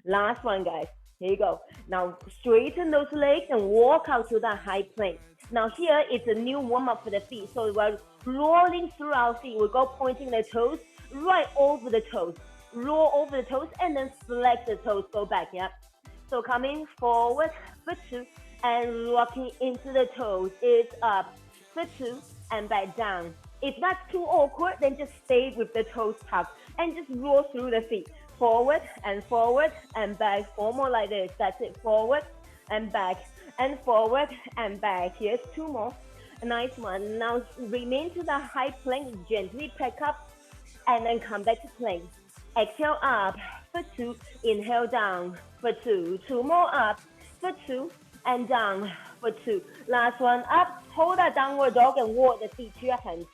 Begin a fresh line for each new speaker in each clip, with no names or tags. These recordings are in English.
Last one, guys. Here you go. Now straighten those legs and walk out to that high plank. Now here it's a new warm up for the feet. So we're rolling through our feet. We go pointing the toes right over the toes. Roll over the toes and then flex the toes. Go back. Yeah. So coming forward for 2 and rocking into the toes. It's up for 2 and back down. If that's too awkward, then just stay with the toes tucked and just roll through the feet. Forward and back. 4 more like this. That's it. Forward and back and forward and back. Here's 2 more. A nice one. Now remain to the high plank. Gently pick up and then come back to plank. Exhale up for 2. Inhale down for 2. 2 more up for 2 and down for 2. Last one up. Hold that downward dog and walk the feet to your hands.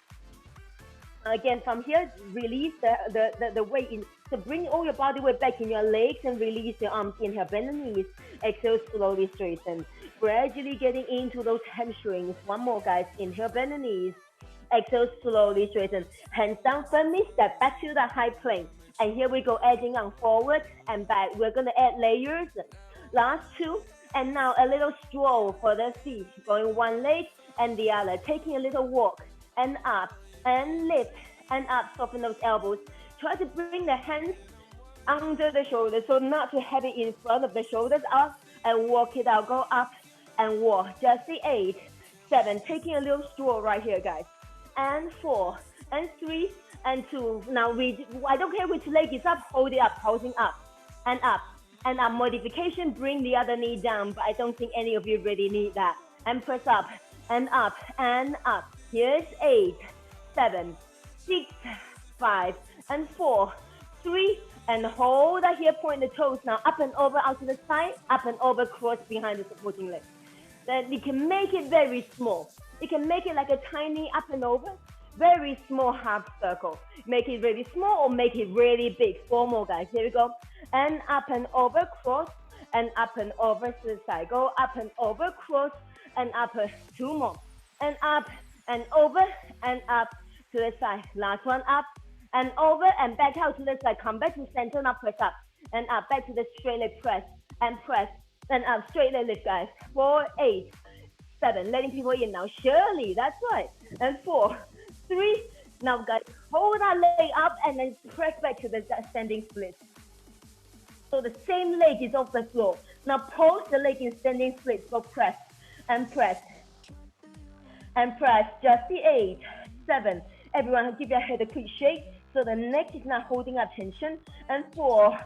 Again, from here, release the weight in. So bring all your body weight back in your legs and release your arms. Inhale, bend the knees. Exhale, slowly straighten. Gradually getting into those hamstrings. 1 more, guys. Inhale, bend the knees. Exhale, slowly straighten. Hands down firmly, step back to the high plank. And here we go, edging on forward and back. We're going to add layers. Last 2. And now a little stroll for the feet. Going 1 leg and the other. Taking a little walk and up. And lift and up, soften those elbows. Try to bring the hands under the shoulders, so not to have it in front of the shoulders. Up and walk it out. Go up and walk. Just the 8, 7. Taking a little stroll right here, guys. And 4, and 3, and 2. Now I don't care which leg is up. Hold it up, holding up and up and up. Modification, bring the other knee down, but I don't think any of you really need that. And press up and up and up. Here's 8, 7, 6, 5, and 4, 3, and hold that here, point the toes. Now up and over, out to the side, up and over, cross behind the supporting leg. Then you can make it very small. You can make it like a tiny up and over, very small half circle. Make it really small or make it really big. 4 more, guys. Here we go. And up and over, cross, and up and over to the side. Go up and over, cross, and up. 2 more. And up and over, and up to the side. Last one, up and over and back out to the side. Come back to center, now press up and up. Back to the straight leg press and up. Straight leg lift, guys. 4, 8, 7. Letting people in now. Shirley, that's right. And 4, 3. Now, guys, hold that leg up and then press back to the standing split. So the same leg is off the floor. Now pulse the leg in standing split. So press and press and press. Just the 8, 7. Everyone give your head a quick shake so the neck is not holding up tension. And 4,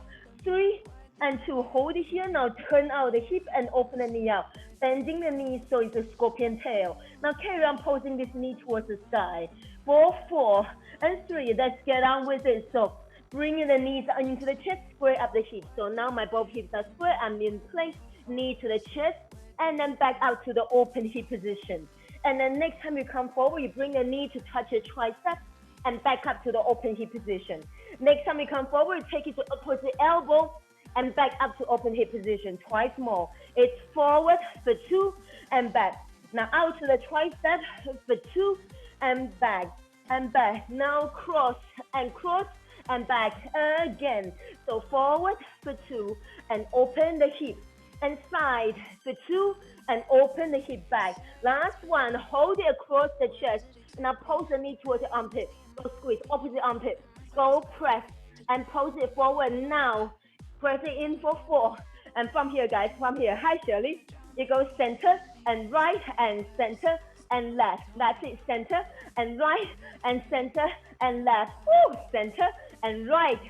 3, and 2. Hold it here. Now turn out the hip and open the knee out. Bending the knee so it's a scorpion tail. Now carry on pulsing this knee towards the sky. 4, and 3. Let's get on with it. So bringing the knees into the chest, square up the hips. So now my both hips are square. I'm in plank, knee to the chest, and then back out to the open hip position. And then next time you come forward, you bring the knee to touch your tricep and back up to the open hip position. Next time you come forward, take it towards the elbow and back up to open hip position. Twice more. It's forward for 2 and back. Now out to the tricep for 2 and back and back. Now cross and back again. So forward for 2 and open the hip and side for 2 and open the hip back. Last one, hold it across the chest. Now pulse the knee towards the armpit. Go squeeze, opposite armpit. Go press and pulse it forward. Now press it in for 4. And from here, guys, from here. Hi, Shirley. You go center and right and center and left. That's it, center and right and center and left. Woo! Center and right,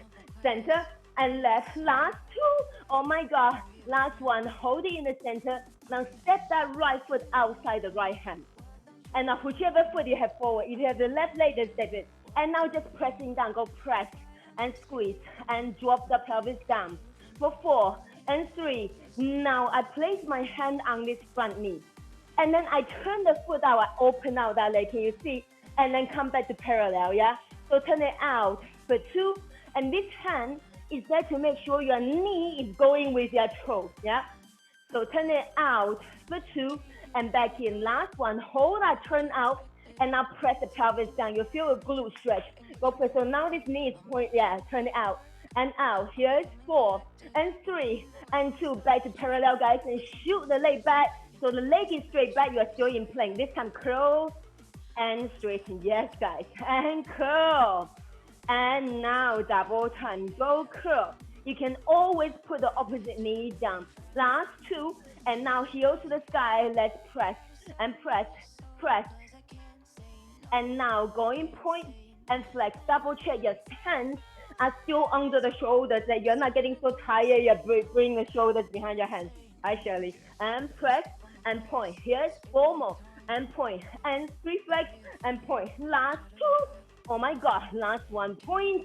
center and left. Last 2. Oh my God. Last one, hold it in the center. Now step that right foot outside the right hand. And now whichever foot you have forward, if you have the left leg, then step it. And now just pressing down, go press and squeeze and drop the pelvis down. For 4 and 3. Now I place my hand on this front knee. And then I turn the foot out, I open out that leg, can you see? And then come back to parallel, yeah? So turn it out for 2. And this hand is there to make sure your knee is going with your toes, yeah? So turn it out for 2 and back in. Last one, hold that turn out and now press the pelvis down. You feel a glute stretch. Go press. So now this knee is point, yeah, turn it out and out. Here's 4 and 3 and 2. Back to parallel, guys, and shoot the leg back. So the leg is straight back. You are still in plank. This time curl and straighten. Yes, guys. And curl. And now double time. Go curl. You can always put the opposite knee down. Last 2. And now heel to the sky. Let's press and press, press. And now going point and flex. Double check your hands are still under the shoulders, that you're not getting so tired. You bring the shoulders behind your hands. Hi, Shirley. And press and point. Here's 4 more. And point. And 3 flex and point. Last 2. Oh my God. Last 1 point.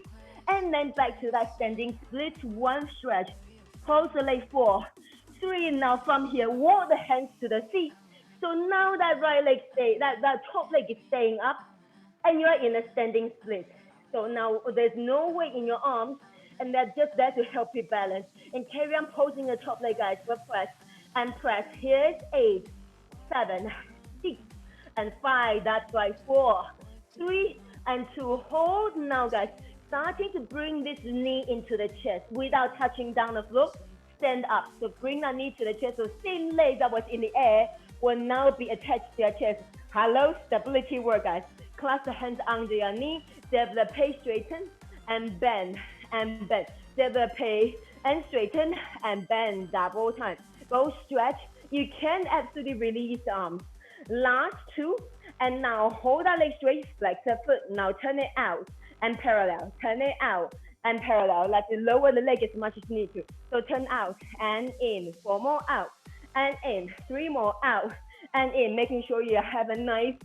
And then back to that standing split. 1 stretch. Close the leg. 4, 3. Now from here, walk the hands to the feet. So now that right leg that top leg is staying up, and you're in a standing split. So now there's no weight in your arms, and that's just there to help you balance. And carry on posing the top leg, guys. For press and press. Here's 8, 7, 6, and 5. That's right. 4, 3, and 2. Hold now, guys. Starting to bring this knee into the chest without touching down the floor. Stand up. So bring that knee to the chest. So same leg that was in the air will now be attached to your chest. Hello, stability work, guys. Clasp the hands under your knee. Develop, straighten, and bend, and bend. Develop, and straighten, and bend. Double time. Go stretch. You can absolutely release arms. Last 2. And now hold that leg straight. Flex the foot. Now turn it out and parallel. Turn it out and parallel. Like to lower the leg as much as you need to. So turn out and in. 4 more out and in. 3 more out and in. Making sure you have a nice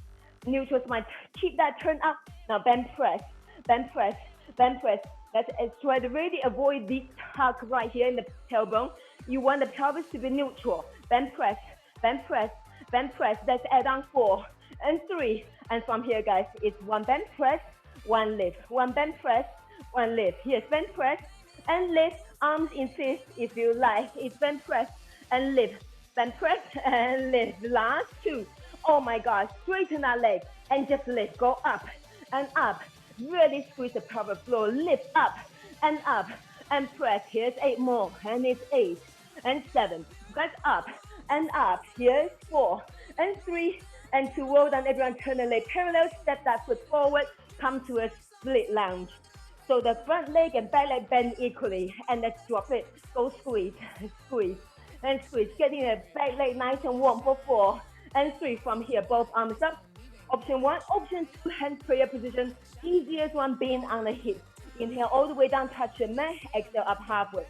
neutral spine. Keep that turn up. Now bend press, bend press, bend press. Let's try to really avoid this tuck right here in the tailbone. You want the pelvis to be neutral. Bend press, bend press, bend press. Let's add on 4 and 3. And from here, guys, it's 1 bend press, 1 lift. 1 bend press, 1 lift. Here's bend press and lift. Arms in fist if you like. It's bend press and lift. Bend press and lift. Last 2. Oh my God. Straighten that leg and just lift. Go up and up. Really squeeze the pelvic floor. Lift up and press. Here's 8 more. And it's 8 and 7. Guys, up and up. Here's 4 and 3 and 2. Well done, everyone. Turn the leg parallel. Step that foot forward. Come to a split lunge. So the front leg and back leg bend equally. And let's drop it. Go squeeze, squeeze, and squeeze. Getting the back leg nice and warm for 4 and 3. From here, both arms up. Option 1. Option 2, hands prayer position. Easiest one being on the hip. Inhale all the way down, touch the mat. Exhale up halfway.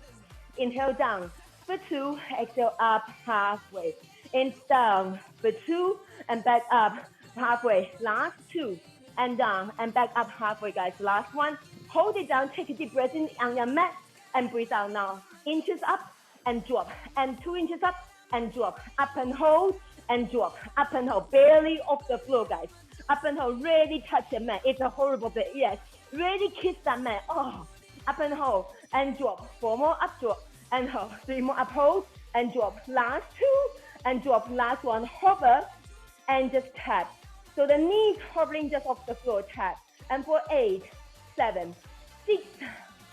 Inhale down for 2. Exhale up halfway. And down for 2 and back up halfway. Last 2 and down and back up halfway, guys. Last 1. Hold it down. Take a deep breath in on your mat and breathe out now. Inches up and drop. And 2 inches up and drop. Up and hold and drop. Up and hold. Barely off the floor, guys. Up and hold. Really touch the mat. It's a horrible bit. Yes. Really kiss that mat. Oh. Up and hold and drop. 4 more up, drop and hold. 3 more up, hold and drop. Last 2 and drop. Last 1. Hover and just tap. So the knees hovering just off the floor. Tap. And for 8, 7, 6,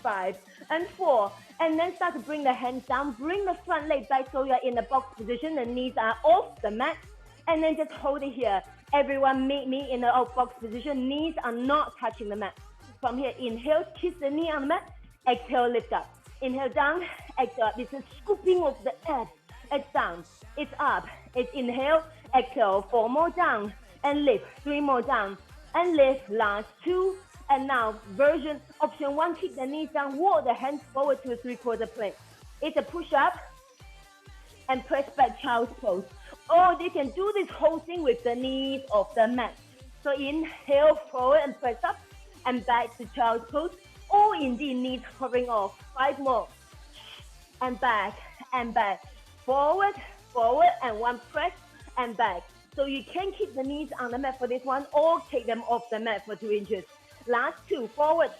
5, and 4. And then start to bring the hands down. Bring the front leg back so you're in the box position. The knees are off the mat. And then just hold it here. Everyone meet me in the box position. Knees are not touching the mat. From here, inhale, kiss the knee on the mat. Exhale, lift up. Inhale down, exhale up. This is scooping of the abs. It's down, it's up. It's inhale, exhale. 4 more down and lift. 3 more down and lift. Last 2. And now, version option 1, keep the knees down, walk the hands forward to a 3/4 plank. It's a push-up and press back child's pose. Or they can do this whole thing with the knees off the mat. So inhale forward and press up and back to child's pose. Or indeed, knees hovering off. 5 more. And back and back. Forward, forward, and 1 press and back. So you can keep the knees on the mat for this one or take them off the mat for 2 inches. Last 2, forward,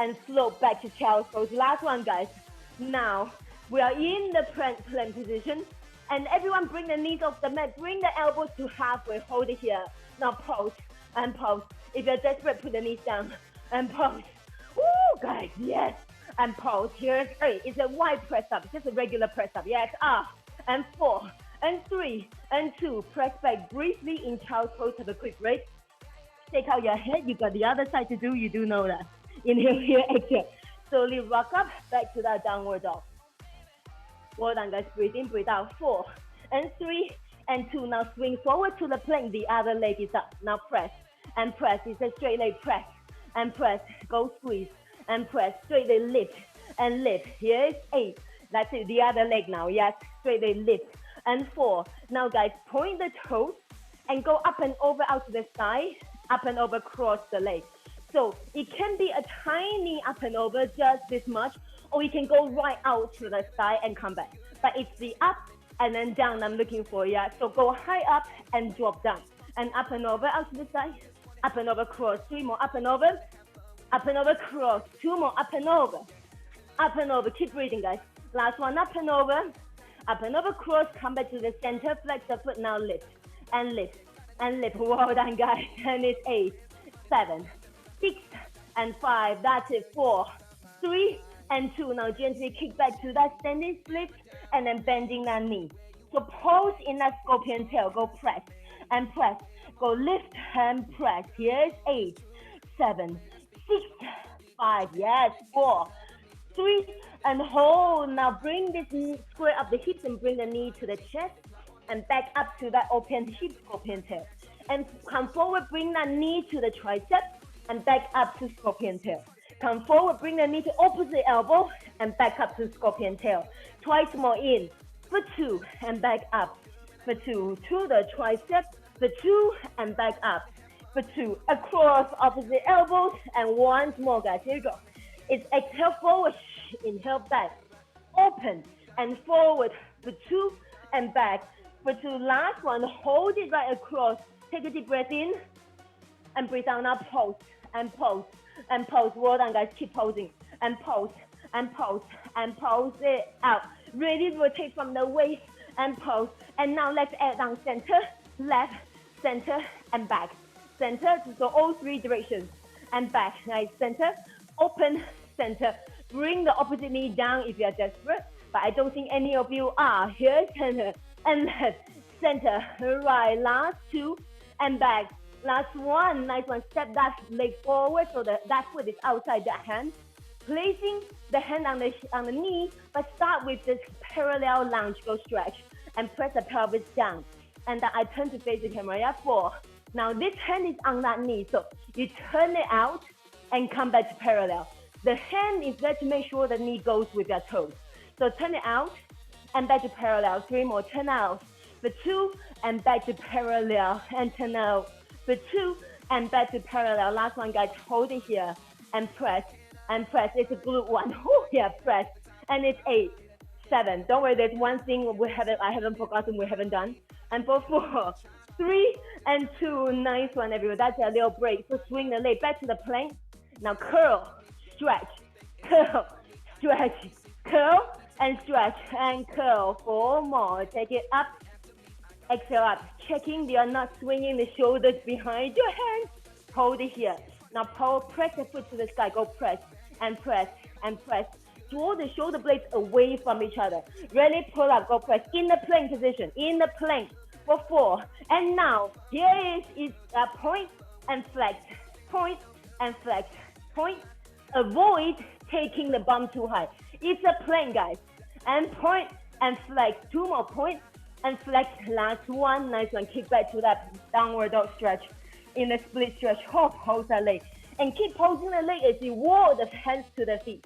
and slope back to child's pose. Last one, guys. Now, we are in the plank position. And everyone bring the knees off the mat. Bring the elbows to halfway. Hold it here. Now pose and pose. If you're desperate, put the knees down and pose. Woo, guys, yes. and pause. Here's 8. It's a wide press up, just a regular press up. Yes, up. And 4, and 3, and 2. Press back briefly in child's pose. Have a quick break. Take out your head. You got the other side to do. You do know that. Inhale here, exhale. Slowly rock up back to that downward dog. Well done, guys. Breathe in, breathe out. 4, and 3, and 2. Now swing forward to the plank. The other leg is up. Now press and press. It's a straight leg press and press. Go squeeze and press. Straight leg lift and lift. Here's 8. That's it. The other leg now. Yes. Straight leg lift and 4. Now, guys, point the toes and go up and over out to the side. Up and over, cross the leg. So it can be a tiny up and over, just this much, or you can go right out to the side and come back. But it's the up and then down I'm looking for, yeah. So go high up and drop down. And up and over, out to the side. Up and over, cross. 3 more, up and over. Up and over, cross. 2 more, up and over. Up and over, keep breathing, guys. Last one, up and over. Up and over, cross, come back to the center, flex the foot, now lift. And lift, and lift. Well done, guys. And it's 8, 7, 6, and 5. That's it. 4, 3, and 2. Now gently kick back to that standing split and then bending that knee. So pose in that scorpion tail. Go press and press. Go lift and press. Here's 8, 7, 6, 5. Yes. 4, 3, and hold. Now bring this knee, square up the hips and bring the knee to the chest and back up to that open hip scorpion tail. And come forward, bring that knee to the tricep and back up to scorpion tail. Come forward, bring the knee to opposite elbow and back up to scorpion tail. Twice more in. For 2 and back up. For 2 to the tricep. For 2 and back up. For 2 across opposite elbows. And once more, guys. Here we go. It's exhale forward. Inhale back. Open and forward. For 2 and back. For 2, last one. Hold it right across. Take a deep breath in and breathe out. Now pose and pose and pose. Well done, guys. Keep posing and pose and pose and pose it out. Really rotate from the waist and pose. And now let's add down center, left, center, and back. Center, so all 3 directions. And back. Nice. Center, open, center. Bring the opposite knee down if you're desperate. But I don't think any of you are. Here, center and left, center, right. Last 2 and back. Last 1. Nice one. Step that leg forward so that foot is outside that hand. Placing the hand on the knee, but start with this parallel lunge. Go stretch and press the pelvis down. And then I turn to face the camera. Yeah, 4. Now this hand is on that knee, so you turn it out and come back to parallel. The hand is there to make sure the knee goes with your toes. So turn it out and back to parallel. 3 more. Turn out. For 2 and back to parallel and turn out. For 2 and back to parallel. Last one, guys. Hold it here and press. And press. It's a glute one. Oh, yeah, press. And it's 8, 7. Don't worry, there's one thing I haven't forgotten we haven't done. And for 4, 3, and 2. Nice one, everyone. That's a little break. So swing the leg back to the plank. Now curl, stretch, curl, stretch, curl, and stretch, and curl. 4 more. Take it up. Exhale up. Checking you're not swinging the shoulders behind your hands. Hold it here. Now press the foot to the sky. Go press and press and press. Draw the shoulder blades away from each other. Really pull up. Go press in the plank position. In the plank for 4. And now here is point and flex. Point and flex. Point. Avoid taking the bum too high. It's a plank, guys. And point and flex. 2 more points and flex. Last 1. Nice one. Kick back to that downward dog stretch. In the split stretch, hold that leg. And keep posing the leg as you walk the hands to the feet.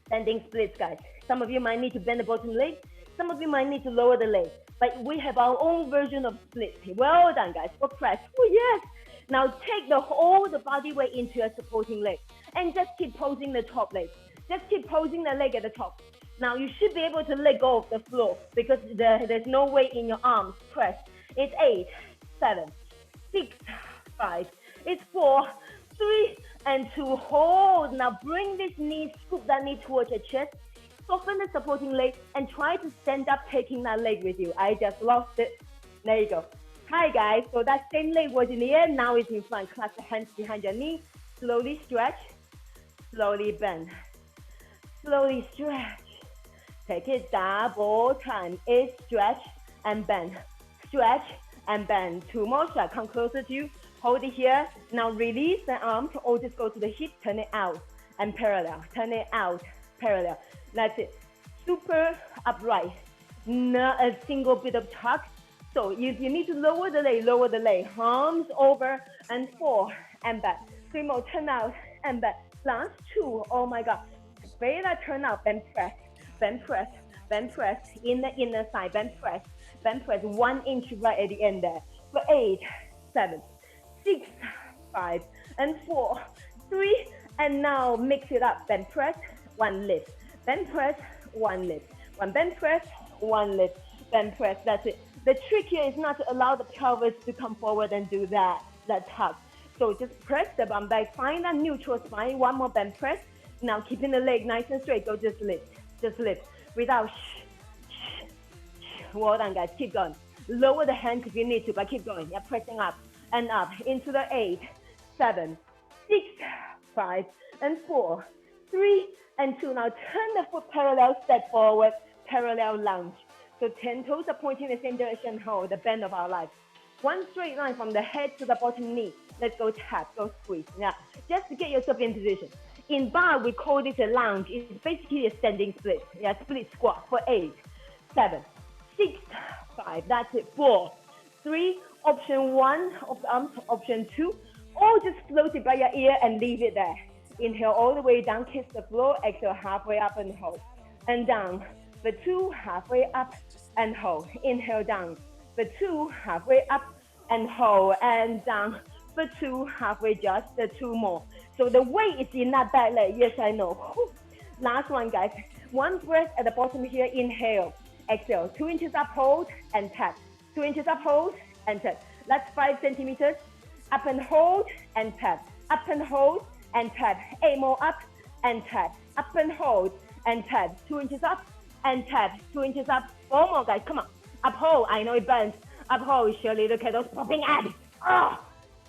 Standing splits, guys. Some of you might need to bend the bottom leg. Some of you might need to lower the leg. But we have our own version of split. Well done, guys. For press. Oh, yes. Now take all the body weight into your supporting leg. And just keep posing the top leg. Just keep posing the leg at the top. Now you should be able to let go of the floor because there's no weight in your arms. Press. It's 8, 7, 6, 5. It's 4, 3, and 2. Hold. Now bring this knee, scoop that knee towards your chest. Soften the supporting leg and try to stand up, taking that leg with you. I just lost it. There you go. Hi, guys. So that same leg was in the air. Now it's in front. Clasp the hands behind your knee. Slowly stretch. Slowly bend. Slowly stretch. Take it double time. It's stretch and bend. Stretch and bend. 2 more shots. Come closer to you. Hold it here. Now release the arms or just go to the hip. Turn it out and parallel. Turn it out, parallel. That's it. Super upright. Not a single bit of tuck. So if you need to lower the leg, lower the leg. Arms over and 4 and back. 3 more. Turn out and back. Last 2. Oh my God. Straight turn out. Bend press. Bend press. Bend press. In the inner side. Bend press. Bend press. 1 inch right at the end there. For 8, 7, 6, 5, and 4, 3, and now mix it up. Bend press, 1 lift. Bend press, 1 lift. 1 bend press, 1 lift. Bend press. That's it. The trick here is not to allow the pelvis to come forward and do that tuck. So just press the bum back. Find that neutral spine. 1 more bend press. Now keeping the leg nice and straight. Go just lift. Just lift. Without Well done, guys. Keep going. Lower the hands if you need to, but keep going. Yeah, pressing up and up into the 8, 7, 6, 5, and 4, 3, and 2. Now turn the foot parallel, step forward, parallel lunge. So 10 toes are pointing in the same direction. Hold the bend of our life. 1 straight line from the head to the bottom knee. Let's go tap, go squeeze. Yeah, just to get yourself in position. In bar, we call this a lunge. It's basically a standing split. Yeah, split squat for 8, 7, 6, 5. That's it. 4, 3. Option 1 of the arms. Option 2. Or just float it by your ear and leave it there. Inhale all the way down, kiss the floor. Exhale halfway up and hold. And down. For 2, halfway up and hold. Inhale down. For 2, halfway up and hold. And down. For 2, halfway, just the 2 more. So the weight is in that back leg. Yes, I know. Last one, guys. 1 breath at the bottom here. Inhale. Exhale. 2 inches up, hold and tap. 2 inches up, hold and tap. That's 5 centimeters. Up and hold and tap. Up and hold and tap. 8 more up and tap. Up and hold and tap. 2 inches up and tap. 2 inches up. 4 more, guys. Come on. Up hold. I know it burns. Up hold. Surely look at those popping abs. Oh,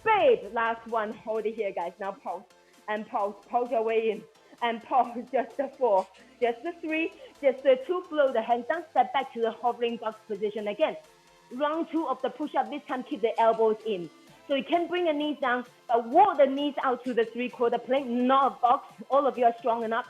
babe. Last one. Hold it here, guys. Now pulse and pulse. Pulse your way in. And pulse. Just the 4. Just the 3. Just the 2. Flow the hands down. Step back to the hovering box position again. Round 2 of the push-up. This time keep the elbows in. So you can bring the knees down, but walk the knees out to the 3/4 plank, not a box. All of you are strong enough.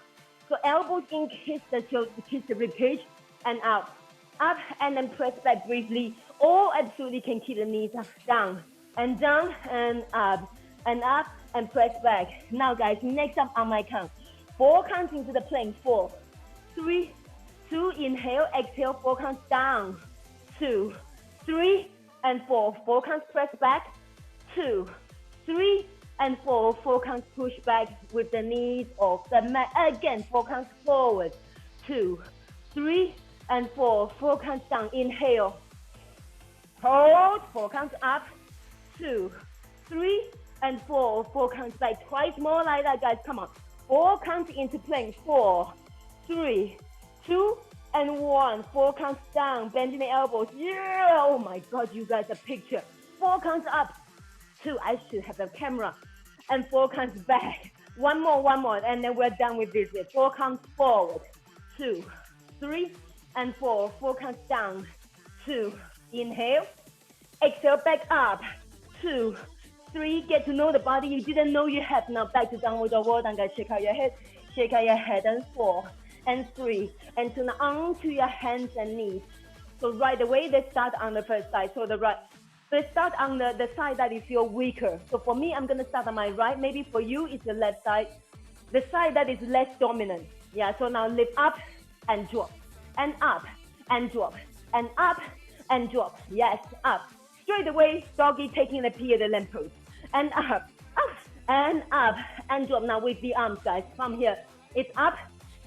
So elbows in, kiss the rib cage, and out. Up, and then press back briefly. Or absolutely can keep the knees down, and up, and press back. Now, guys, next up on my count. 4 counts into the plank. 4, 3, 2, inhale, exhale, 4 counts down. 2, 3, and 4. 4 counts press back. 2, 3, and 4. 4 counts push back with the knees off the mat. Again, 4 counts forward. 2, 3, and 4. 4 counts down. Inhale. Hold. 4 counts up. 2, 3, and 4. 4 counts back. Twice more like that, guys. Come on. 4 counts into plank. 4, 3, 2, and 1. 4 counts down. Bending the elbows. Yeah. Oh my God, you guys, a picture. 4 counts up. 2. I should have a camera. And 4 counts back. One more. And then we're done with this. 4 counts forward. 2, 3, and 4. 4 counts down. 2. Inhale. Exhale, back up. 2, 3. Get to know the body you didn't know you had. Now back to downward dog. Well done, guys. Shake out your head. Shake out your head. And 4, and 3. And turn onto your hands and knees. So right away, let's start on the first side. So let's start on the side that you feel weaker. So for me, I'm going to start on my right. Maybe for you, it's the left side. The side that is less dominant. Yeah, so now lift up and drop. And up and drop. And up and drop. Yes, up. Straight away, doggy taking the P at the lamp post. And up, and up, and drop. Now with the arms, guys, from here. It's up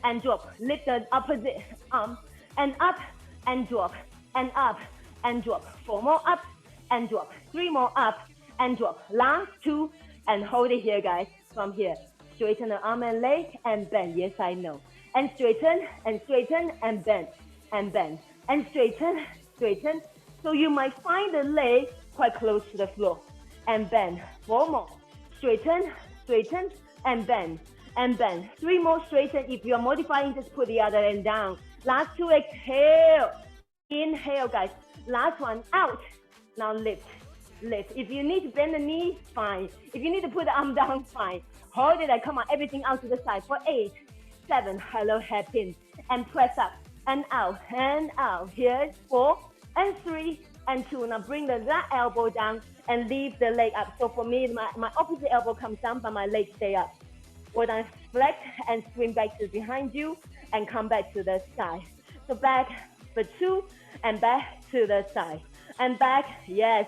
and drop. Lift the opposite arm. And up and drop. And up and drop. 4 more up and drop. 3 more up and drop. Last 2 and hold it here, guys. From here. Straighten the arm and leg and bend. Yes, I know. And straighten and straighten and bend. And bend. And straighten, straighten. So you might find the leg quite close to the floor. And bend. 4 more. Straighten, straighten, and bend. and bend. 3 more, straighten. If you're modifying, just put the other end down. Last 2, exhale. Inhale, guys. Last one, out. Now lift, lift. If you need to bend the knee, fine. If you need to put the arm down, fine. Hold it and come on, everything out to the side for 8, 7, hello, hairpin. And press up and out and out. Here's 4 and 3 and 2. Now bring the that elbow down and leave the leg up. So for me, my opposite elbow comes down, but my legs stay up. Well done, flex and swing back to behind you and come back to the side. So back for 2 and back to the side. And back, yes,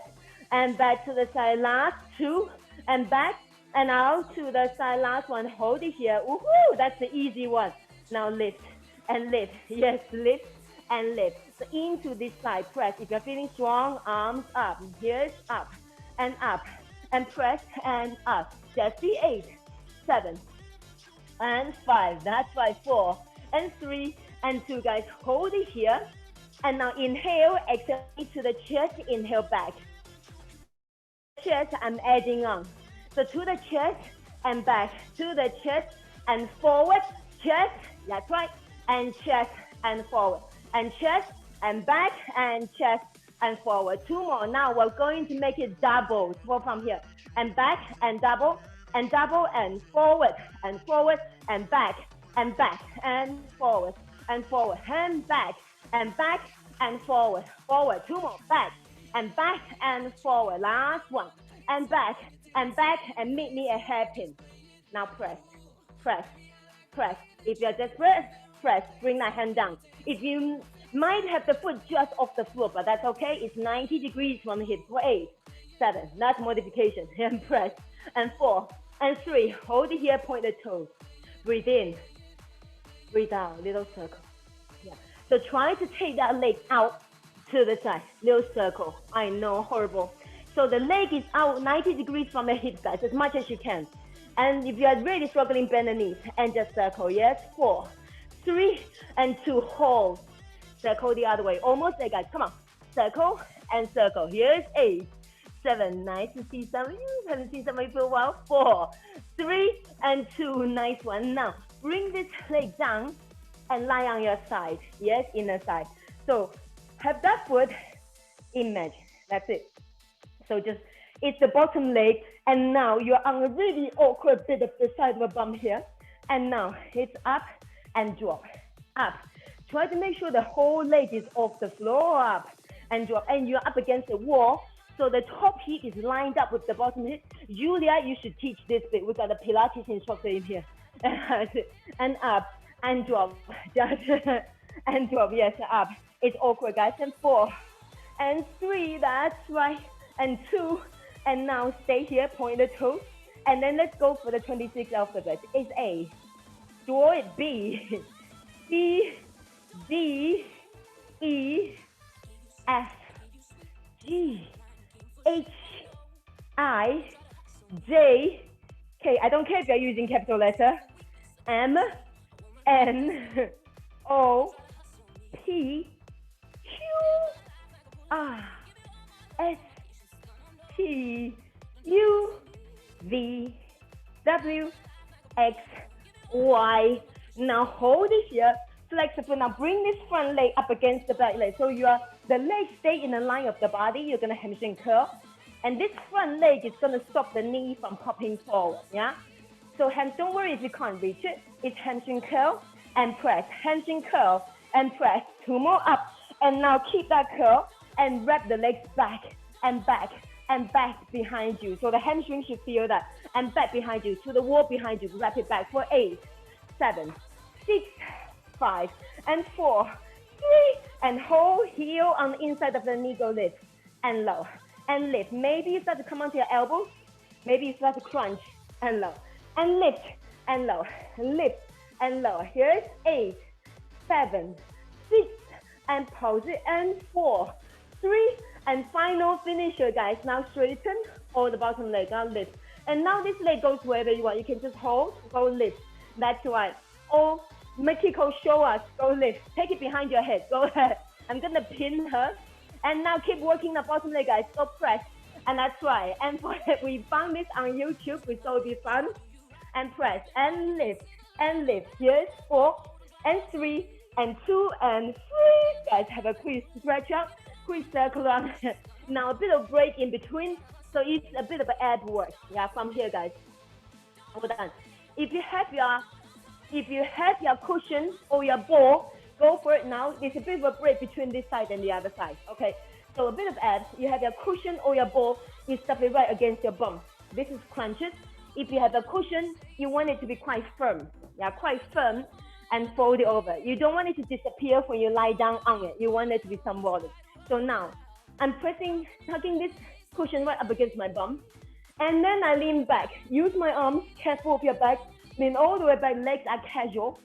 and back to the side. Last 2 and back and out to the side. Last one, hold it here. Woohoo, that's the easy one. Now lift and lift. Yes, lift and lift. So into this side, press. If you're feeling strong, arms up. Here's up and press and up. Just the 8, 7 and 5. That's right, 4 and 3 and 2, guys. Hold it here. And now inhale, exhale to the chest, inhale back. Chest, I'm adding on. So to the chest and back, to the chest and forward, chest, that's right, and chest and forward. And chest and back and chest and forward. 2 more. Now we're going to make it double. So from here and back and double and forward and forward and back and forward and forward and back and forward, forward. 2 more, back and forward. Last one, and back and meet me a hairpin. Now press, press, press. If you're desperate, press, bring that hand down. If you might have the foot just off the floor, but that's okay. It's 90 degrees from the hip for 8, 7, that's modification. And press, and 4, and 3, hold it here, point the toes. Breathe in, breathe out, little circle. Yeah. So try to take that leg out to the side, little circle. I know, horrible. So the leg is out 90 degrees from the hip, guys, as much as you can. And if you are really struggling, bend the knees and just circle. Yes, 4, 3, and 2, hold. Circle the other way. Almost there, guys. Come on. Circle and circle. Here's 8, 7. Nice to see some. Haven't seen somebody for a while. 4, 3, and 2. Nice one. Now, bring this leg down and lie on your side. Yes, inner side. So, have that foot image. That's it. So just, it's the bottom leg, and now you're on a really awkward bit of the side of the bum here. And now it's up and drop, up. Try to make sure the whole leg is off the floor, up and drop. And you're up against the wall, so the top hip is lined up with the bottom hip. Julia, you should teach this bit. We got a Pilates instructor in here. And up and drop, just and drop, yes, up. It's awkward, guys. And 4, and 3, that's right. And 2, and now stay here, point the toes. And then let's go for the 26 alphabet. It's A, draw it B, C, D, E, F, G, H, I, J, K. I don't care if you're using capital letter. M, N, O, P, Q, R, S, T, U, V, W, X, Y. Now hold it here, flexible. Now bring this front leg up against the back leg. So the legs stay in the line of the body. You're gonna hamstring curl. And this front leg is gonna stop the knee from popping forward, yeah? So don't worry if you can't reach it. It's hamstring curl and press, hamstring curl and press. 2 more up. And now keep that curl and wrap the legs back and back and back behind you. So the hamstring should feel that. And back behind you, to the wall behind you. Wrap it back for 8, 7, 6, 5, and 4, 3, and hold heel on the inside of the knee, go lift, and low, and lift. Maybe you start to come onto your elbows. Maybe you start to crunch, and low, and lift, and low, lift, and low. Here's 8, 7, 6, and pause it, and 4, 3, and final finisher, guys. Now straighten all the bottom leg, now lift. And now this leg goes wherever you want. You can just hold, go lift. That's right. Or Makiko, show us, go lift. Take it behind your head, go ahead. I'm gonna pin her. And now keep working the bottom leg, guys. Go press. And that's right. And we found this on YouTube. We thought it'd be fun. and press and lift and lift. Here's 4 and 3 and 2 and 3. Guys, have a quick stretch out, quick circle around. Now a bit of break in between, so it's a bit of ab work. Yeah, from here, guys. Hold on. If you have your cushion or your ball, go for it now. There's a bit of a break between this side and the other side. Okay, so a bit of abs. You have your cushion or your ball, you stuff it right against your bum. This is crunches. If you have a cushion, you want it to be quite firm. Yeah, quite firm, and fold it over. You don't want it to disappear when you lie down on it. You want it to be some volume. So now, I'm tucking this cushion right up against my bum, and then I lean back. Use my arms, careful of your back. Lean all the way back, legs are casual.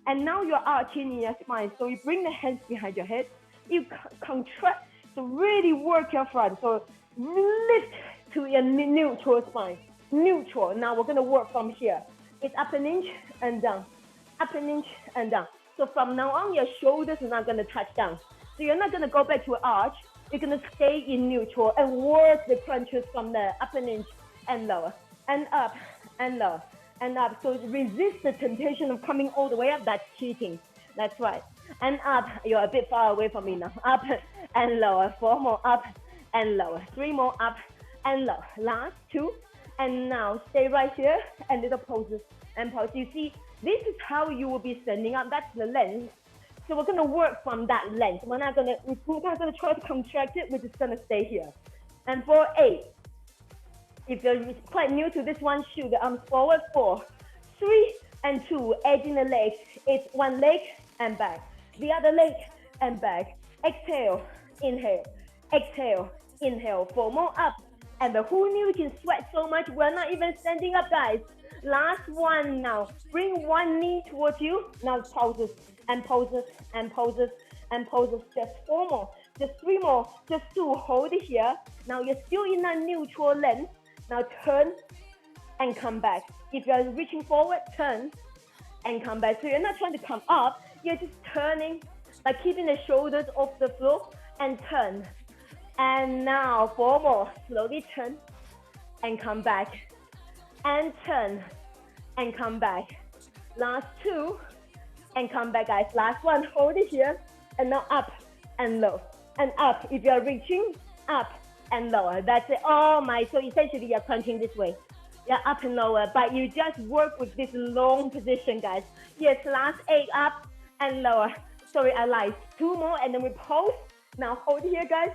And now you're arching in your spine. So you bring the hands behind your head. You contract, so really work your front. So lift to your neutral spine. Neutral. Now we're gonna work from here. It's up an inch and down. Up an inch and down. So from now on, your shoulders are not gonna touch down. So you're not gonna go back to an arch. You're gonna stay in neutral and work the crunches from there. Up an inch and lower. And up and lower. And up. So resist the temptation of coming all the way up. That's cheating. That's right. And up. You're a bit far away from me now. Up and lower. 4 more up and lower. 3 more up and lower. Last 2. And now stay right here and little poses and pose. You see, this is how you will be standing up. That's the length. So we're gonna work from that length. We're not gonna try to contract it. We're just gonna stay here. And for 8. If you're quite new to this one, shoot the arms forward. 4, 3, and 2. Edging the legs. It's one leg and back. The other leg and back. Exhale, inhale. Exhale, inhale. 4 more up. And who knew you can sweat so much? We're not even standing up, guys. Last one now. Bring one knee towards you. Now poses and poses and poses and poses. Just 4 more. Just 3 more. Just 2. Hold it here. Now you're still in that neutral length. Now turn and come back. If you're reaching forward, turn and come back. So you're not trying to come up. You're just turning, like keeping the shoulders off the floor and turn. And now 4 more. Slowly turn and come back. And turn and come back. Last 2 and come back, guys. Last one. Hold it here. And now up and low. And up. If you're reaching, up and lower. That's it. Oh my. So essentially you're crunching this way. Yeah, up and lower. But you just work with this long position, guys. Yes, last 8 up and lower. Sorry, I lied. 2 more and then we pose. Now hold it here, guys.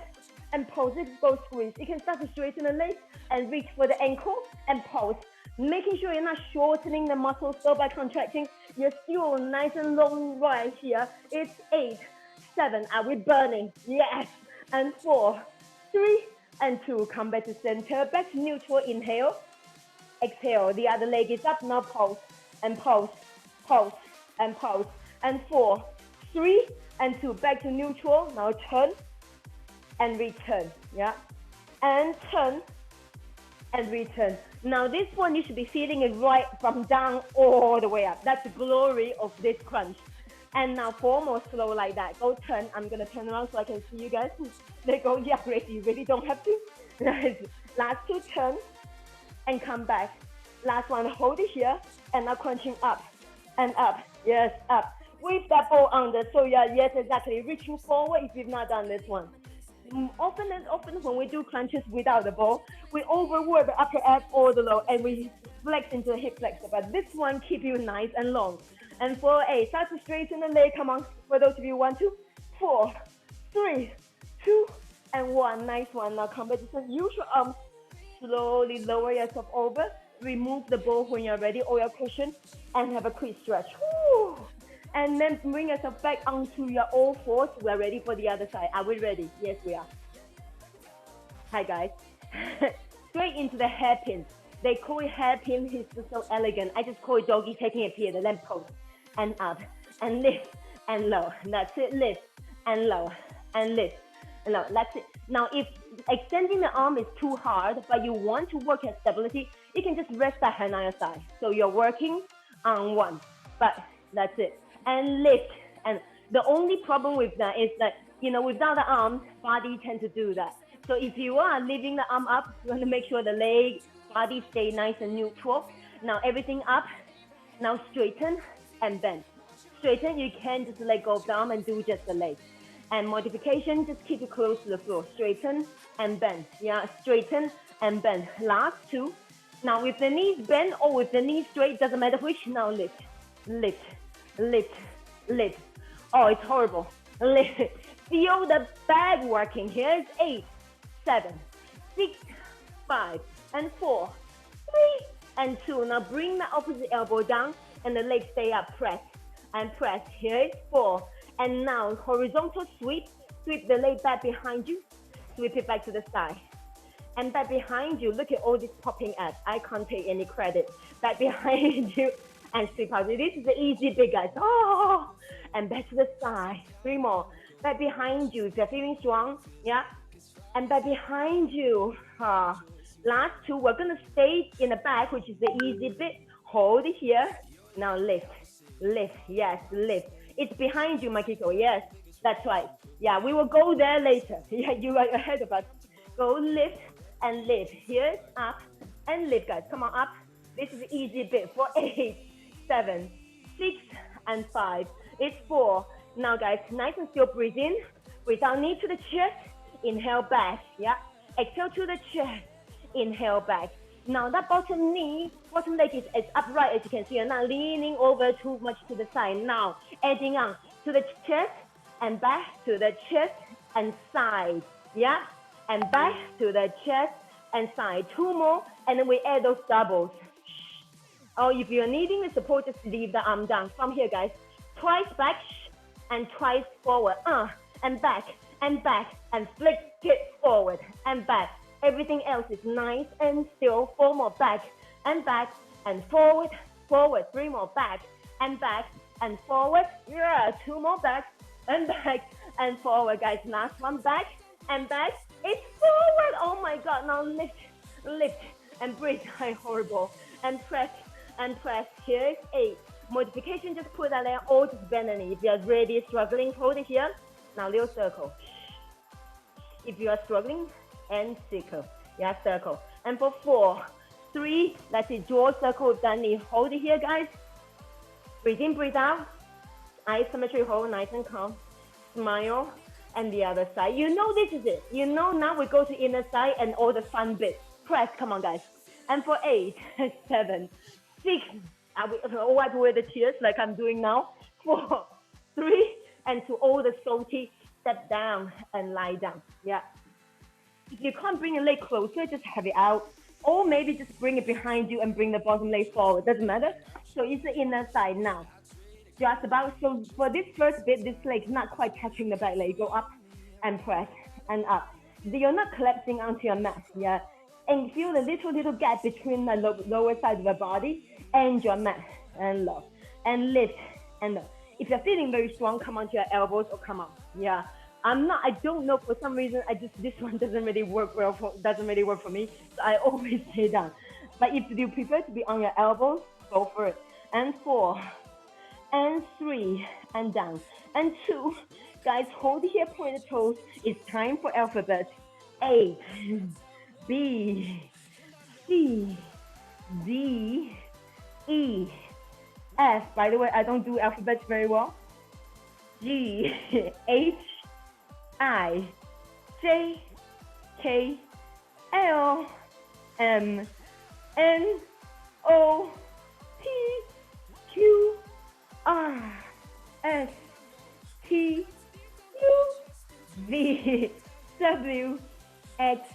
And pose it, go squeeze. You can start to straighten the legs and reach for the ankle and pose. Making sure you're not shortening the muscles, so by contracting, you're still nice and long right here. It's 8, 7, are we burning? Yes, and 4, 3, and 2. Come back to center, back to neutral, inhale, exhale. The other leg is up, now pose, and pose, pose, and pose. And 4, 3, and 2, back to neutral, now turn, and return, yeah, and turn and return. Now this one you should be feeling it right from down all the way up. That's the glory of this crunch. And now 4 more slow like that. Go turn. I'm gonna turn around so I can see you guys. They go, yeah, great. You really don't have to. Last 2 turn and come back. Last one, hold it here and now crunching up and up. Yes, up. With that ball under. So yeah, yes, exactly. Reaching forward if you've not done this one. Often when we do crunches without the ball, we overwork the upper ab or the low and we flex into the hip flexor. But this one keep you nice and long. And for 8, start to straighten the leg. Come on, for those of you who want to. 4, 3, 2, and 1. Nice one. Now come back to center. Use your arms. Slowly lower yourself over. Remove the ball when you're ready or your cushion and have a quick stretch. Woo! And then bring yourself back onto your all fours. We're ready for the other side. Are we ready? Yes, we are. Hi, guys. Straight into the hairpin. They call it hairpin. It's just so elegant. I just call it doggy taking a pee, the lamp post. And up. And lift. And low. That's it. Lift. And low. And lift. And low. That's it. Now, if extending the arm is too hard, but you want to work at stability, you can just rest that hand on your side. So you're working on one. But that's it. And lift. And the only problem with that is that, you know, without the arm, body tend to do that. So if you are leaving the arm up, you want to make sure the leg, body stay nice and neutral. Now everything up. Now straighten and bend. Straighten, you can just let go of the arm and do just the leg. And modification, just keep it close to the floor. Straighten and bend. Yeah, straighten and bend. Last two. Now with the knees bent or with the knees straight, doesn't matter which. Now lift, lift, lift, lift. Oh, it's horrible. Lift. Feel the back working. Here's 8, 7, 6, 5, and 4, 3, and 2. Now bring the opposite elbow down and the legs stay up. Press and press. Here's 4. And now horizontal sweep. Sweep the leg back behind you. Sweep it back to the side. And back behind you, look at all this popping abs. I can't take any credit. Back behind you and sweep out. This is the easy bit, guys. Oh, and back to the side. 3 more. Back behind you if you're feeling strong. Yeah. And back behind you. Last 2, we're going to stay in the back, which is the easy bit. Hold it here. Now lift, lift. Yes, lift. It's behind you, Makiko. Yes, that's right. Yeah, we will go there later. Yeah, you are ahead of us. Go lift and lift. Here's up and lift, guys. Come on, up. This is the easy bit for 8, 7, 6, and 5. It's 4. Now, guys, nice and still. Breathe in. Breathe out. Knee to the chest. Inhale back. Yeah. Exhale to the chest. Inhale back. Now, that bottom knee, bottom leg is as upright as you can see. You're not leaning over too much to the side. Now, adding on to the chest and back to the chest and side. Yeah. And back to the chest and side. 2 more, and then we add those doubles. Oh, if you're needing the support, just leave the arm down. From here, guys, twice back and twice forward. And back and back and flick it forward and back. Everything else is nice and still. 4 more, back and forward, forward. 3 more, back and forward. Yeah, 2 more, back and forward, guys. Last one, back and back. It's forward. Oh my God. Now lift, lift and breathe. Horrible. And press and press. Here's 8. Modification, just put that there or just bend the knee. If you're really struggling, hold it here. Now little circle. If you are struggling, and circle. Yeah, circle. And for 4, 3, that's it. Draw a circle with that knee. Hold it here, guys. Breathe in, breathe out. Isometric hold, nice and calm. Smile. And the other side. You know this is it. You know now we go to inner side and all the fun bits. Press, come on, guys. And for 8, 7, 6, I will wipe away the tears like I'm doing now. 4, 3, and to all the salty, step down and lie down. Yeah. If you can't bring your leg closer, just have it out. Or maybe just bring it behind you and bring the bottom leg forward. Doesn't matter. So it's the inner side now. Just about. So for this first bit, this leg is not quite touching the back leg. Go up and press and up. You're not collapsing onto your mat. Yeah. And feel the little gap between the lower side of the body and your mat. And low. And lift and low. If you're feeling very strong, come onto your elbows or come up. Yeah. I don't know, for some reason, this one doesn't really work for me. So I always stay down. But if you prefer to be on your elbows, go for it. And 4, and 3, and down. And 2, guys, hold here, point the toes. It's time for alphabet. A, B, C, D, E, F. By the way, I don't do alphabets very well. G, H, I, J, K, L, M, N, O, P, Q, R, S, T, U, V, W, X,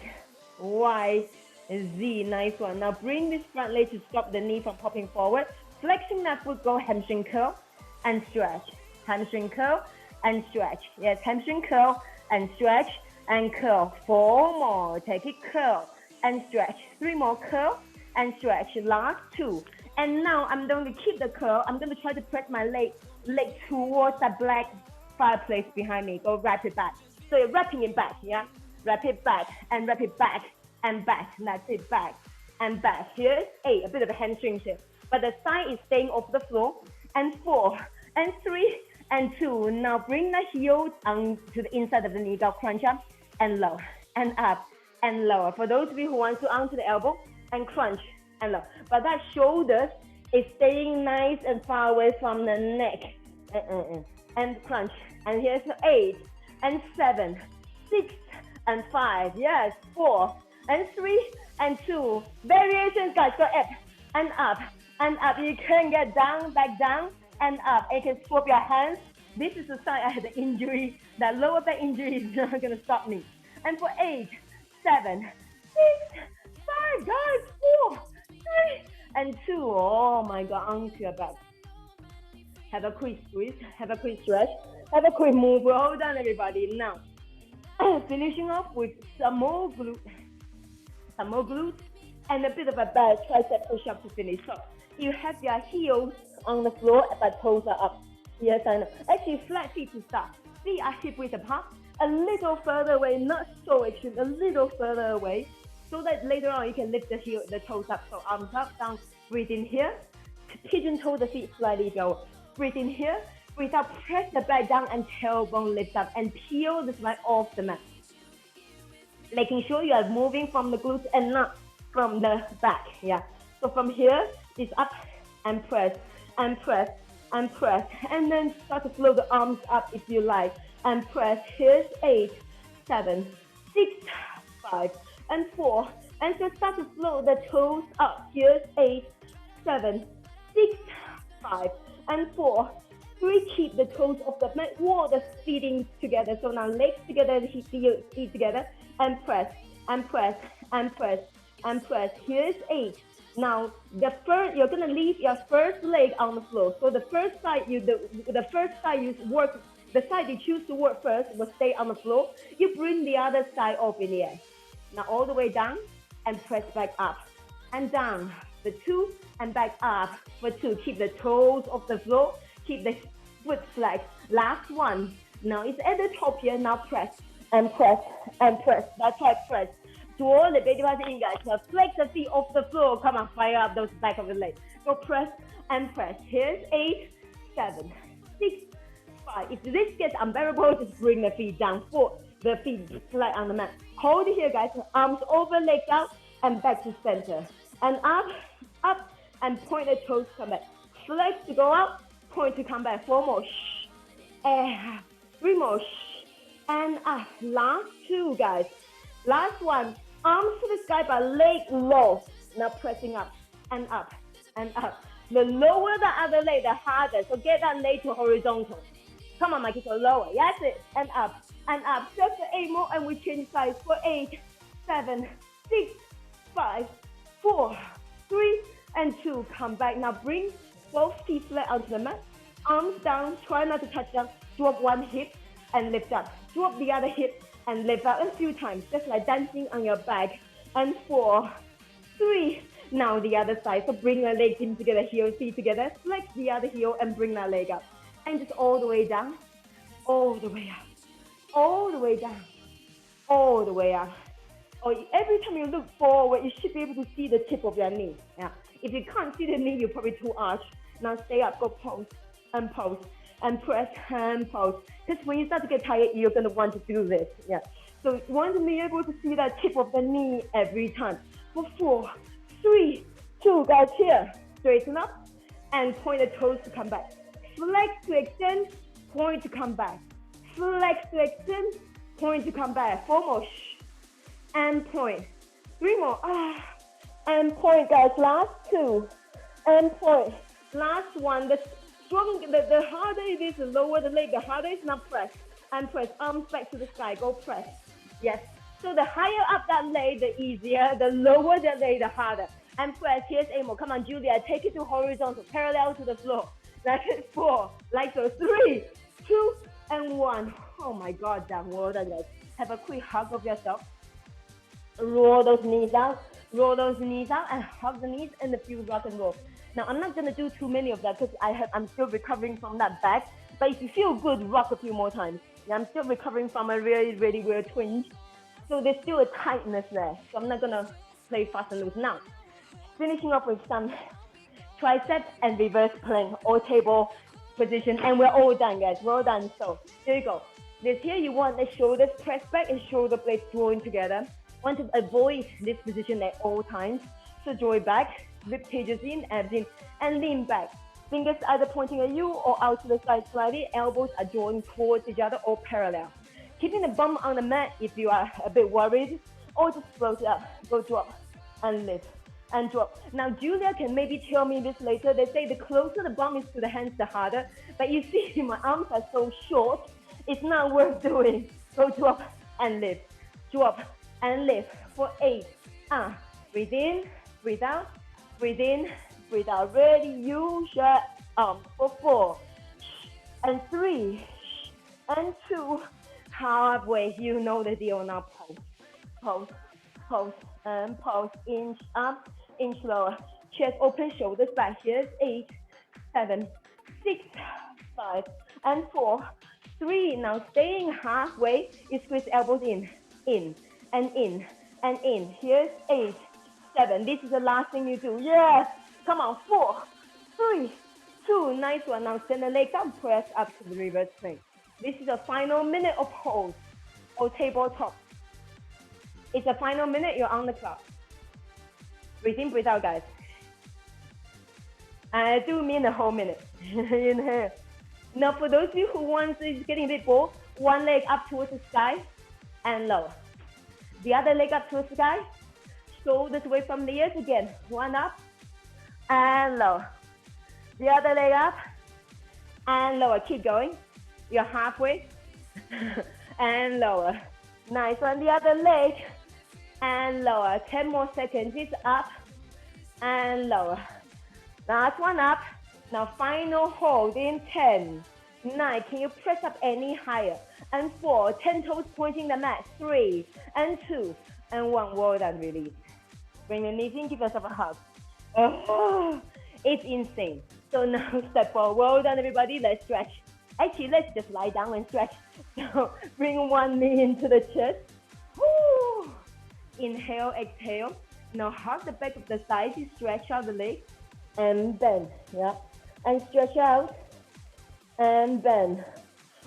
Y, Z. Nice one. Now bring this front leg to stop the knee from popping forward. Flexing that foot, go hamstring curl and stretch. Hamstring curl and stretch. Yes, hamstring curl and stretch and curl. 4 more. Take it, curl and stretch. 3 more, curl and stretch. Last 2. And now I'm going to keep the curl. I'm going to try to press my leg towards that black fireplace behind me. Go wrap it back. So you're wrapping it back, yeah? Wrap it back and wrap it back and back. That's it, back and back. Here's 8, a bit of a hamstring shift. But the thigh is staying off the floor. And 4, and 3, and 2. Now bring the heel to the inside of the knee. Go crunch up and lower and up and lower. For those of you who want to onto the elbow and crunch and low. But that shoulders is staying nice and far away from the neck. And crunch. And here's 8 and 7, 6 and 5. Yes, 4 and 3 and 2. Variations, guys. Go up and up and up. You can get down, back down, and up. You can swap your hands. This is the sign I had an injury. That lower back injury is not going to stop me. And for 8, 7, 6, 5, guys, 4, 3, and 2. Oh my God, onto your back. Have a quick squeeze, have a quick stretch, have a quick move. Well done, everybody. Now, finishing off with some more glutes, and a bit of a back tricep push up to finish. So you have your heels on the floor, but toes are up. Yes, I know. Actually, flat feet to start. Feet are hip width apart, a little further away, not so extreme, a little further away, so that later on you can lift the toes up. So arms up, down, breathe in here, pigeon toe the feet slightly go. Breathe in here, breathe out, press the back down and tailbone lift up and peel the slide off the mat. Making sure you are moving from the glutes and not from the back. Yeah. So from here, it's up and press and press and press. And then start to flow the arms up if you like. And press. Here's 8, 7, 6, 5, and 4. And so start to flow the toes up. Here's 8, 7, 6, 5, and 4. 3, keep the toes off the mat, wall the feet together. So now legs together, feet together, and press, and press, and press, and press. Here's 8. Now you're gonna leave your first leg on the floor. So the first side the side you choose to work first will stay on the floor. You bring the other side up in the air. Now all the way down and press back up and down. The 2 and back up for 2. Keep the toes off the floor. Keep the foot flat. Last one. Now it's at the top here. Now press and press and press. That's right, press. To all the baby parts in, guys. Now flex the feet off the floor. Come on, fire up those back of the legs. Go press and press. Here's 8, 7, 6, 5. If this gets unbearable, just bring the feet down. 4. The feet flat on the mat. Hold it here, guys. Arms over, legs out, and back to center. And up, and point the toes, come back. Flex to go out, point to come back. 4 more, 3 more, and up. Last 2, guys. Last one, arms to the sky, but leg low. Now pressing up, and up, and up. The lower the other leg, the harder. So get that leg to horizontal. Come on, Mikey, so lower. That's it, and up, and up. Just for 8 more, and we change sides for 8, 7, 6, 5, 4, 3, and 2. Come back. Now bring both feet flat onto the mat. Arms down. Try not to touch down. Drop one hip and lift up. Drop the other hip and lift up a few times. Just like dancing on your back. And 4, 3. Now the other side. So bring your legs in together. Heel, feet together. Flex the other heel and bring that leg up. And just all the way down. All the way up. All the way down. All the way up. Or every time you look forward, you should be able to see the tip of your knee. Yeah. If you can't see the knee, you're probably too arched. Now stay up, go pose, and press, and pose. Because when you start to get tired, you're going to want to do this. Yeah. So you want to be able to see that tip of the knee every time. For 4, 3, 2, guys, here. Straighten up and point the toes to come back. Flex to extend, point to come back. Flex to extend, point to come back. 4 more. And point. 3 more. And point, guys. Last 2. And point. Last one. The harder it is, the lower the leg, the harder it's not press. And press. Arms back to the sky. Go press. Yes. So the higher up that leg, the easier. The lower the leg, the harder. And press. Here's 8 more. Come on, Julia. Take it to horizontal, parallel to the floor. That's it. 4. Like so. 3, 2, and 1. Oh my God, damn. Well done, guys. Have a quick hug of yourself. Roll those knees out, and hug the knees and the few rock and roll. Now, I'm not going to do too many of that because I'm still recovering from that back. But if you feel good, rock a few more times. Yeah, I'm still recovering from a really, really weird twinge. So there's still a tightness there. So I'm not going to play fast and loose. Now, finishing up with some tricep and reverse plank or table position. And we're all done, guys. We're all done. So here you go. This here, you want the shoulders pressed back and shoulder blades joined together. Want to avoid this position at all times. So draw it back rib cages in, abs in, and lean back. Fingers either pointing at you or out to the side slightly. Elbows are joined towards each other or parallel. Keeping the bum on the mat if you are a bit worried, or just float it up, go drop, and lift, and drop. Now, Julia can maybe tell me this later. They say the closer the bum is to the hands, the harder. But you see, my arms are so short, it's not worth doing. Go drop and lift, drop and lift for 8. Breathe in, breathe out, breathe in, breathe out. Ready, use your arms for 4 and 3 and 2. Halfway, you know the deal. Now pulse, pulse, pulse, and pulse. Inch up, inch lower. Chest open, shoulders back. Here's 8, 7, 6, 5, and 4, 3. Now staying halfway, you squeeze elbows in, and in, and in. Here's 8, 7. This is the last thing you do. Yes. Come on. 4, 3, 2. Nice one. Now send the legs up, press up to the reverse plank. This is a final minute of pose or tabletop. It's a final minute. You're on the clock. Breathe in, breathe out, guys. I do mean a whole minute. Inhale. Now, for those of you who want to, it's getting a bit bored, one leg up towards the sky and lower. The other leg up towards the sky, shoulders away from the ears again. One up and lower. The other leg up and lower. Keep going. You're halfway and lower. Nice. On the other leg and lower. 10 more seconds. It's up and lower. Last one up. Now final hold in 10, 9. Can you press up any higher? And 4, 10 toes pointing the mat. 3 and 2 and 1. Well done. Release. Bring the knees in. Give yourself a hug. Oh, it's insane. So now step forward. Well done, everybody. Let's stretch. Actually, let's just lie down and stretch. So bring one knee into the chest. Woo. Inhale, exhale. Now hug the back of the thighs. You stretch out the legs and bend. Yeah. And stretch out and bend.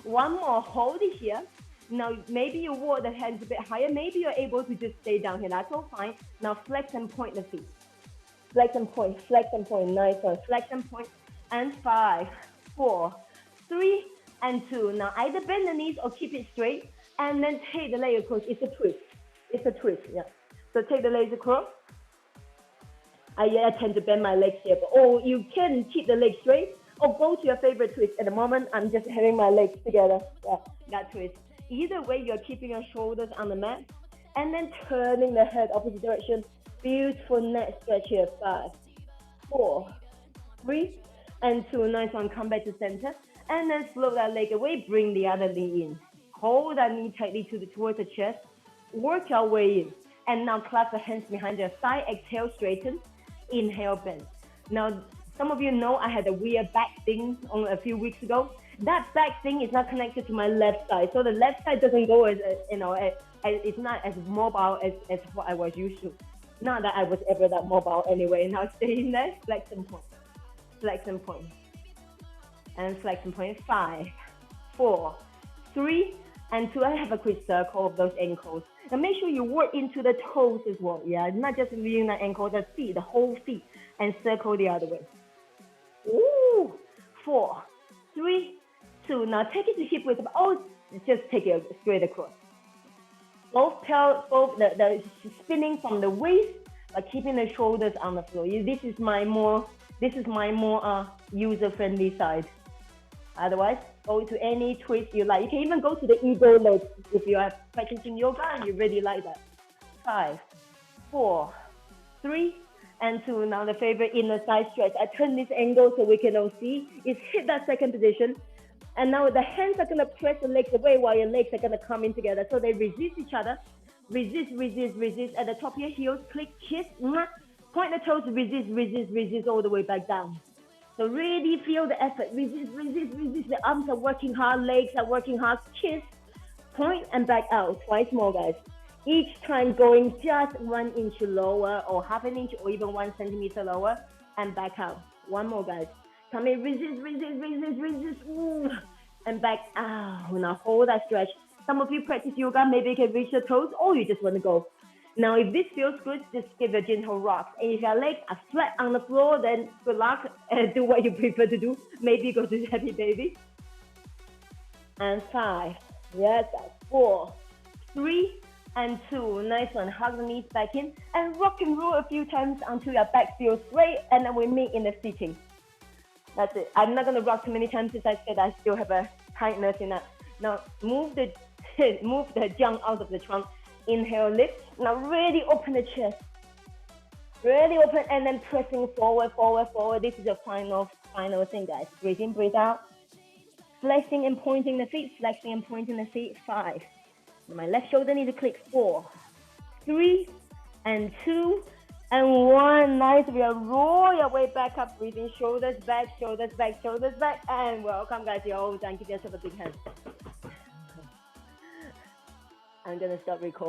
One more. Hold it here. Now maybe you walk the hands a bit higher. Maybe you're able to just stay down here. That's all fine. Now flex and point the feet. Flex and point. Flex and point. Nice one. Flex and point. And 5, 4, 3, and 2. Now either bend the knees or keep it straight, and then take the leg across. It's a twist. It's a twist. Yeah. So take the legs across. I tend to bend my legs here, but you can keep the legs straight or go to your favorite twist. At the moment, I'm just having my legs together. Yeah, that twist. Either way, you're keeping your shoulders on the mat and then turning the head opposite direction. Beautiful neck stretch here. 5, 4, 3, and 2. Nice one. Come back to center and then float that leg away. Bring the other knee in. Hold that knee tightly towards the chest. Work your way in. And now clasp the hands behind your side. Exhale, straighten. Inhale, bend. Now, some of you know I had a weird back thing a few weeks ago. That back thing is not connected to my left side, so the left side doesn't go as it's not as mobile as what I was used to. Not that I was ever that mobile anyway. Now stay in there, flex and point, flex and point, and flex and point. 5, 4, 3, and 2. I have a quick circle of those ankles. And make sure you work into the toes as well. Yeah, not just reading the ankle, the feet, the whole feet, and circle the other way. Ooh, 4, 3, 2. Now take it to hip width. Just take it straight across. Both the spinning from the waist, but keeping the shoulders on the floor. This is my more user-friendly side. Otherwise, go to any twist you like. You can even go to the ego leg if you are practicing yoga and you really like that. 5, 4, 3, and 2. Now the favorite inner side stretch. I turn this angle so we can all see. It's hit that second position. And now the hands are going to press the legs away while your legs are going to come in together. So they resist each other. Resist, resist, resist. At the top of your heels, click, kiss, point the toes, resist, resist, resist all the way back down. So really feel the effort. Resist, resist, resist. The arms are working hard, legs are working hard. Kiss, point, and back out. Twice more, guys. Each time going just 1 inch lower or half an inch or even 1 centimeter lower and back out. One more, guys. Come in, resist, resist, resist, resist. Ooh. And back out. Now hold that stretch. Some of you practice yoga, maybe you can reach your toes or you just want to go. Now, if this feels good, just give a gentle rock. And if your legs are flat on the floor, then good luck. Do what you prefer to do. Maybe go to happy baby. And 5. Yes, 4, 3, and 2. Nice one. Hug the knees back in and rock and roll a few times until your back feels straight. And then we meet in the sitting. That's it. I'm not gonna rock too many times since I said I still have a tightness in that. Now move the junk out of the trunk. Inhale, lift. Now really open the chest. Really open and then pressing forward, forward, forward. This is the final thing, guys. Breathe in, breathe out. Flexing and pointing the feet, flexing and pointing the feet. 5. My left shoulder needs to click. 4, 3, and 2, and 1. Nice. We are roll your way back up. Breathing, shoulders back, shoulders back, shoulders back, and welcome, guys. You're all done. Give yourself a big hand. I'm gonna stop recording.